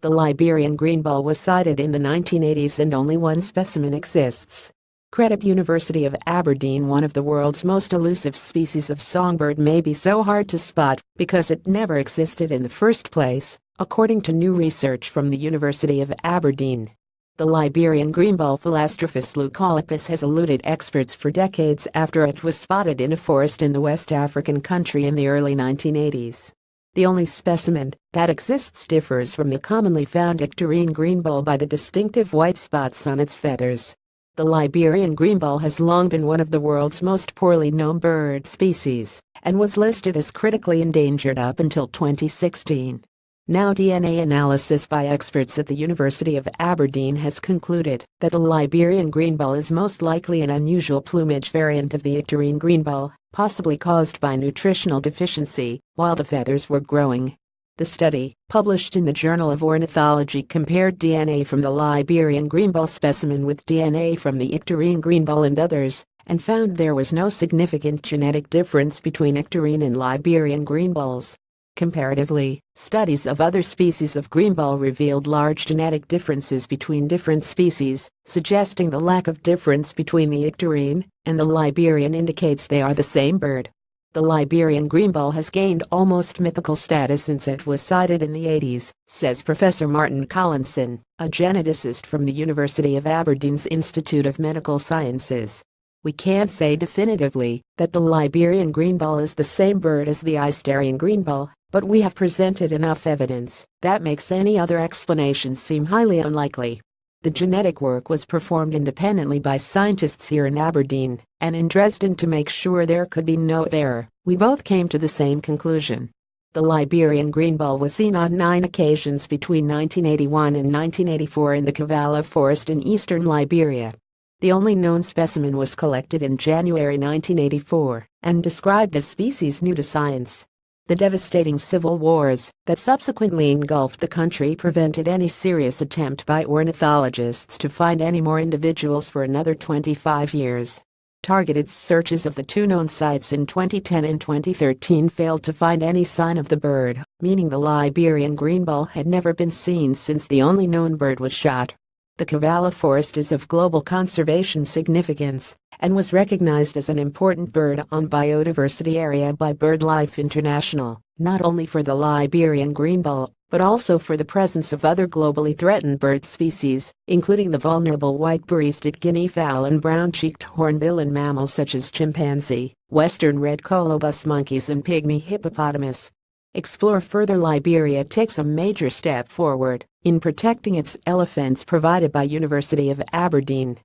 The Liberian greenbill was sighted in the 1980s and only one specimen exists. Credit University of Aberdeen. One of the world's most elusive species of songbird may be so hard to spot because it never existed in the first place, according to new research from the University of Aberdeen. The Liberian greenbill Philastraphus leucolepis has eluded experts for decades after it was spotted in a forest in the West African country in the early 1980s. The only specimen that exists differs from the commonly found Icterine greenbill by the distinctive white spots on its feathers. The Liberian greenbill has long been one of the world's most poorly known bird species and was listed as critically endangered up until 2016. Now DNA analysis by experts at the University of Aberdeen has concluded that the Liberian greenbill is most likely an unusual plumage variant of the Icterine greenbill, possibly caused by nutritional deficiency while the feathers were growing. The study, published in the Journal of Ornithology, compared DNA from the Liberian greenbill specimen with DNA from the Icterine greenbill and others, and found there was no significant genetic difference between Icterine and Liberian greenbills. Comparatively, studies of other species of greenbill revealed large genetic differences between different species, suggesting the lack of difference between the Icterine and the Liberian indicates they are the same bird. The Liberian greenbill has gained almost mythical status since it was sighted in the 80s, says Professor Martin Collinson, a geneticist from the University of Aberdeen's Institute of Medical Sciences. We can't say definitively that the Liberian greenbill is the same bird as the Icterian greenbill, but we have presented enough evidence that makes any other explanation seem highly unlikely. The genetic work was performed independently by scientists here in Aberdeen and in Dresden to make sure there could be no error. We both came to the same conclusion. The Liberian greenbill was seen on 9 occasions between 1981 and 1984 in the Kavala Forest in eastern Liberia. The only known specimen was collected in January 1984 and described as species new to science. The devastating civil wars that subsequently engulfed the country prevented any serious attempt by ornithologists to find any more individuals for another 25 years. Targeted searches of the 2 known sites in 2010 and 2013 failed to find any sign of the bird, meaning the Liberian greenbill had never been seen since the only known bird was shot. The Kavala Forest is of global conservation significance and was recognized as an important bird on biodiversity area by BirdLife International, not only for the Liberian greenbill, but also for the presence of other globally threatened bird species, including the vulnerable white-breasted guinea fowl and brown-cheeked hornbill and mammals such as chimpanzee, western red colobus monkeys and pygmy hippopotamus. Explore further. Liberia takes a major step forward in protecting its elephants provided by University of Aberdeen.